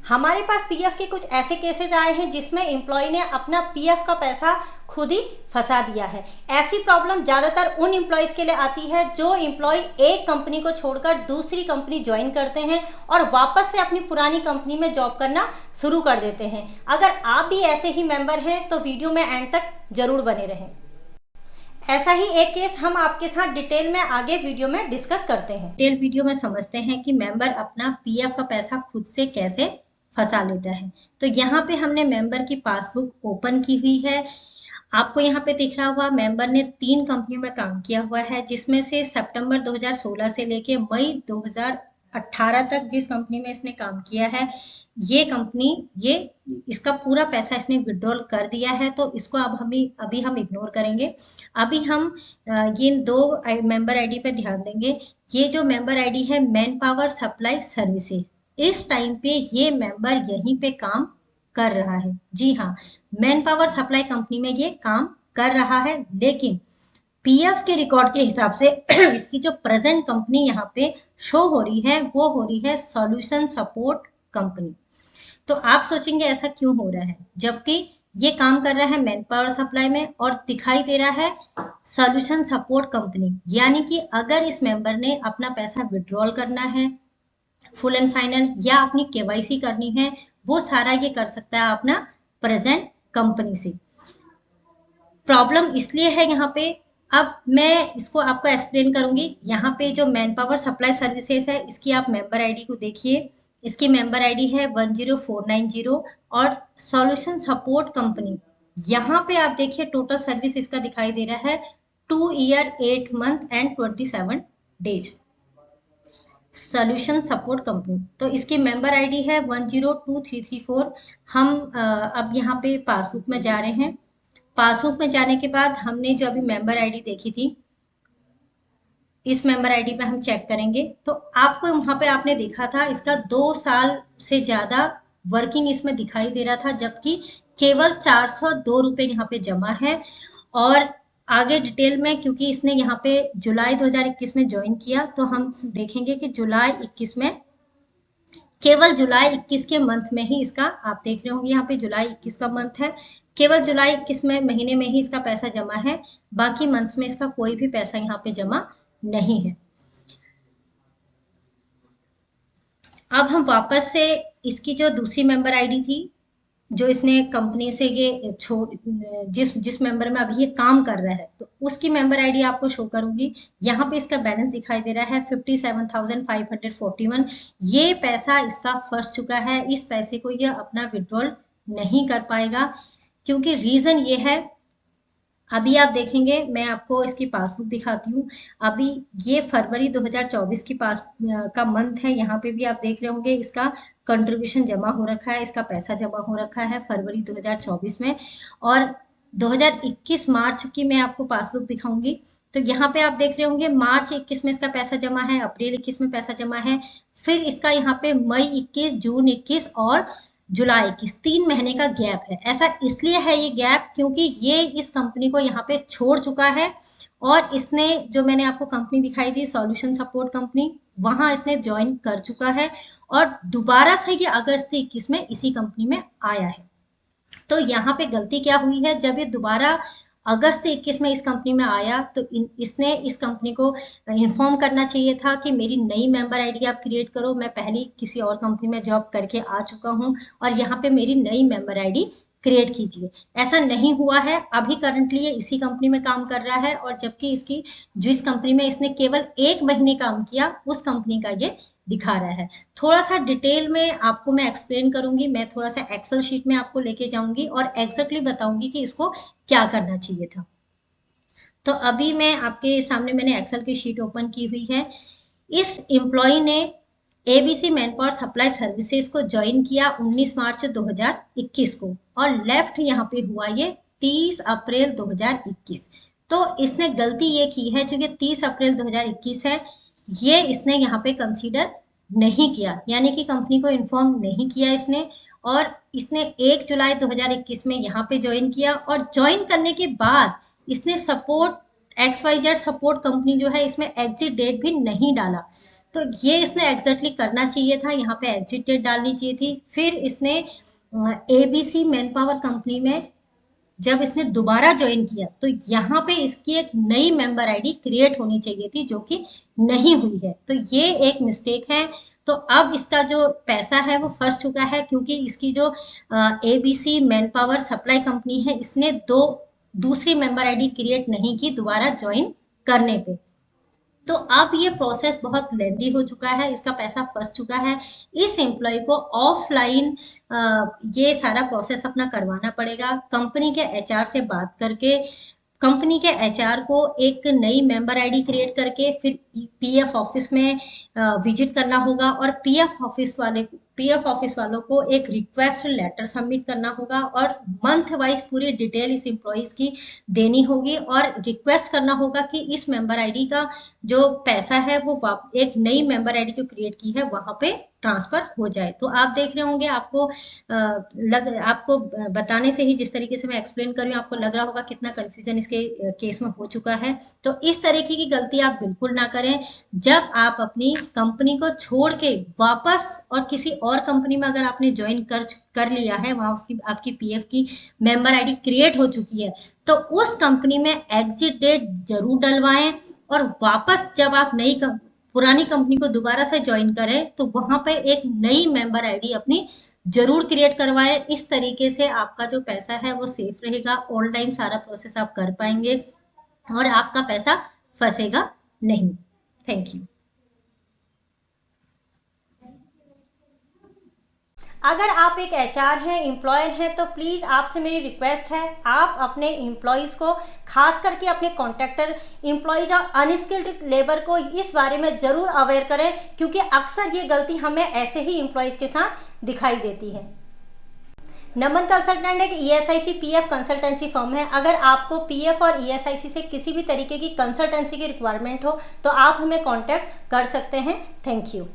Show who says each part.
Speaker 1: हमारे पास पीएफ के कुछ ऐसे केसेस आए हैं जिसमें एम्प्लॉय ने अपना पीएफ का पैसा खुद ही फंसा दिया है। ऐसी प्रॉब्लम ज्यादातर उन एम्प्लॉयज के लिए आती है जो एम्प्लॉय एक कंपनी को छोड़कर दूसरी कंपनी ज्वाइन करते हैं और वापस से अपनी पुरानी कंपनी में जॉब करना शुरू कर देते हैं। अगर आप भी ऐसे ही मेंबर हैं तो वीडियो में एंड तक जरूर बने रहें। ऐसा ही एक केस हम आपके साथ डिटेल में आगे वीडियो में डिस्कस करते हैं। डिटेल वीडियो में समझते हैं कि मेंबर अपना पीएफ का पैसा खुद से कैसे फंसा लेता है। तो यहाँ पे हमने मेंबर की पासबुक ओपन की हुई है। आपको यहाँ पे दिख रहा होगा मेंबर ने 3 कंपनियों में काम किया हुआ है, जिसमें से सितंबर 2016 से लेके मई 2018 तक जिस कंपनी में इसने काम किया है, ये कंपनी इसका पूरा पैसा इसने विड्रॉल कर दिया है। तो इसको अभी हम इग्नोर करेंगे। अभी हम ये 2 मेंबर आईडी पे ध्यान देंगे। ये जो मेंबर आईडी है मैन पावर सप्लाई सर्विसेज, इस टाइम पे ये मेंबर यहीं पे काम कर रहा है। जी हाँ, मैन पावर सप्लाई कंपनी में ये काम कर रहा है, लेकिन पीएफ के रिकॉर्ड के हिसाब से इसकी जो प्रेजेंट कंपनी यहाँ पे शो हो रही है वो हो रही है सॉल्यूशन सपोर्ट कंपनी। तो आप सोचेंगे ऐसा क्यों हो रहा है, जबकि ये काम कर रहा है मैन पावर सप्लाई में और दिखाई दे रहा है सॉल्यूशन सपोर्ट कंपनी। यानी कि अगर इस मेंबर ने अपना पैसा विड्रॉल करना है फुल एंड फाइनल या अपनी केवाईसी करनी है, वो सारा ये कर सकता है अपना प्रेजेंट कंपनी से। प्रॉब्लम इसलिए है यहाँ पे, अब मैं इसको आपको एक्सप्लेन करूंगी। यहाँ पे जो मैन पावर सप्लाई सर्विसेज है, इसकी आप मेंबर आईडी को देखिए। इसकी मेंबर आईडी है 10490 और सॉल्यूशन सपोर्ट कंपनी, यहाँ पे आप देखिए टोटल सर्विस इसका दिखाई दे रहा है 2 year 8 month and 27 days. Solution support company, तो इसकी मेंबर आईडी है 102334। हम अब यहाँ पे पासबुक में जा रहे हैं। पासबुक में जाने के बाद हमने जो अभी मेंबर आईडी देखी थी, इस मेंबर आईडी पे हम चेक करेंगे तो आपको वहां पे आपने देखा था इसका 2 साल से ज्यादा वर्किंग इसमें दिखाई दे रहा था, जबकि केवल 402 रुपए यहाँ पे जमा है। और आगे डिटेल में, क्योंकि इसने यहाँ पे जुलाई 2021 में ज्वाइन किया, तो हम देखेंगे कि जुलाई 21 में, केवल जुलाई 21 के मंथ में ही इसका, आप देख रहे होंगे यहाँ पे जुलाई 21 का मंथ है, केवल जुलाई 21 में महीने में ही इसका पैसा जमा है, बाकी मंथ्स में इसका कोई भी पैसा यहाँ पे जमा नहीं है। अब हम वापस से इसकी जो दूसरी मेंबर आईडी थी, जो इसने कंपनी से ये जिस मेंबर में अभी ये काम कर रहा है, तो उसकी मेंबर आईडी आपको शो करूंगी। यहाँ पे इसका बैलेंस दिखाई दे रहा है 57,541। ये पैसा इसका फंस चुका है। इस पैसे को ये अपना विड्रॉल नहीं कर पाएगा, क्योंकि रीजन ये है, अभी आप देखेंगे, मैं आपको इसकी पासबुक दिखाती हूँ। अभी ये फरवरी 2024 की का मंथ है। यहाँ पे भी आप देख रहे होंगे इसका कंट्रीब्यूशन जमा हो रखा है, इसका पैसा जमा हो रखा है फरवरी 2024 में। और 2021 मार्च की मैं आपको पासबुक दिखाऊंगी, तो यहाँ पे आप देख रहे होंगे मार्च 21 में इसका पैसा जमा है, अप्रैल 21 में पैसा जमा है, फिर इसका यहाँ पे मई 21, जून 21 और जुलाई 21, 3 महीने का गैप है। ऐसा इसलिए है ये गैप क्योंकि ये इस कंपनी को यहाँ पे छोड़ चुका है और इसने, जो मैंने आपको कंपनी दिखाई दी सॉल्यूशन सपोर्ट कंपनी, वहां इसने ज्वाइन कर चुका है और दोबारा से ये अगस्त 21 में इसी कंपनी में आया है। तो यहाँ पे गलती क्या हुई है, जब ये दोबारा अगस्त 21 में इस कंपनी में आया तो इसने इस कंपनी को इन्फॉर्म करना चाहिए था कि मेरी नई मेंबर आईडी आप क्रिएट करो, मैं पहले किसी और कंपनी में जॉब करके आ चुका हूँ और यहाँ पे मेरी नई मेंबर आईडी क्रिएट कीजिए। ऐसा नहीं हुआ है। अभी करंटली ये इसी कंपनी में काम कर रहा है, और जबकि इसकी जिस कंपनी में इसने केवल 1 महीने काम किया, उस कंपनी का ये दिखा रहा है। थोड़ा सा डिटेल में आपको मैं एक्सप्लेन करूंगी, मैं थोड़ा सा एक्सेल शीट में आपको लेके जाऊंगी और एग्जैक्टली बताऊंगी कि इसको क्या करना चाहिए था। तो अभी मैं आपके सामने मैंने एक्सेल की शीट ओपन की हुई है। इस एम्प्लॉय ने एबीसी मैनपावर सप्लाई सर्विसेज को ज्वाइन किया 19 मार्च 2021 को और लेफ्ट यहाँ पे हुआ ये 30 अप्रैल 2021। तो इसने गलती ये की है, क्योंकि 30 अप्रैल 2021 है, ये इसने यहाँ पे कंसीडर नहीं किया, यानी कि कंपनी को इन्फॉर्म नहीं किया इसने, और इसने 1 जुलाई 2021 में यहाँ पे ज्वाइन किया और ज्वाइन करने के बाद इसने सपोर्ट XYZ सपोर्ट कंपनी जो है इसमें एग्जिट डेट भी नहीं डाला। तो ये इसने एग्जैक्टली करना चाहिए था, यहाँ पे एग्जिट डेट डालनी चाहिए थी। फिर इसने एबीसी मैन पावर कंपनी में जब इसने दोबारा ज्वाइन किया तो यहाँ पे इसकी एक नई मेंबर आईडी क्रिएट होनी चाहिए थी, जो कि नहीं हुई है। तो ये एक मिस्टेक है। तो अब इसका जो पैसा है वो फंस चुका है, क्योंकि इसकी जो ABC man power supply company है, इसने दूसरी मेंबर आईडी क्रिएट नहीं की दोबारा ज्वाइन करने पे। तो अब ये प्रोसेस बहुत लेंदी हो चुका है, इसका पैसा फंस चुका है। इस एम्प्लॉय को ऑफलाइन ये सारा प्रोसेस अपना करवाना पड़ेगा, कंपनी के एचआर से बात करके। कंपनी के एचआर को एक नई मेंबर आईडी क्रिएट करके फिर पीएफ ऑफिस में विजिट करना होगा, और पीएफ ऑफिस वालों को एक रिक्वेस्ट लेटर सबमिट करना होगा, और मंथ वाइज पूरी डिटेल इस एम्प्लॉयज की देनी होगी, और रिक्वेस्ट करना होगा कि इस मेंबर आईडी का जो पैसा है वो एक नई मेंबर आईडी जो क्रिएट की है वहां पे ट्रांसफर हो जाए। तो आप देख रहे होंगे, आपको बताने से ही, जिस तरीके से मैं एक्सप्लेन कर रही हूँ, आपको लग रहा होगा कितना कंफ्यूजन इसके केस में हो चुका है। तो इस तरीके की गलती आप बिल्कुल ना करें। जब आप अपनी कंपनी को छोड़ के वापस और किसी और कंपनी में अगर आपने ज्वाइन कर लिया है, वहां उसकी आपकी पीएफ की मेंबर आईडी क्रिएट हो चुकी है, तो उस कंपनी में एग्जिट डेट जरूर डलवाएं। और वापस जब आप पुरानी कंपनी को दोबारा से ज्वाइन करें तो वहां पे एक नई मेंबर आईडी अपनी जरूर क्रिएट करवाएं। इस तरीके से आपका जो पैसा है वो सेफ रहेगा, ऑनलाइन सारा प्रोसेस आप कर पाएंगे और आपका पैसा फंसेगा नहीं। Thank you. अगर आप एक एचआर हैं, एम्प्लॉयर हैं, तो प्लीज़ आपसे मेरी रिक्वेस्ट है, आप अपने एम्प्लॉयज़ को, खास करके अपने कॉन्ट्रैक्टर एम्प्लॉयज़ और अनस्किल्ड लेबर को इस बारे में ज़रूर अवेयर करें, क्योंकि अक्सर ये गलती हमें ऐसे ही एम्प्लॉयज़ के साथ दिखाई देती है। नमन कंसल्टेंट एक ईएसआईसी पीएफ कंसल्टेंसी फर्म है। अगर आपको पीएफ और ईएसआईसी से किसी भी तरीके की कंसल्टेंसी की रिक्वायरमेंट हो तो आप हमें कॉन्टैक्ट कर सकते हैं। Thank you.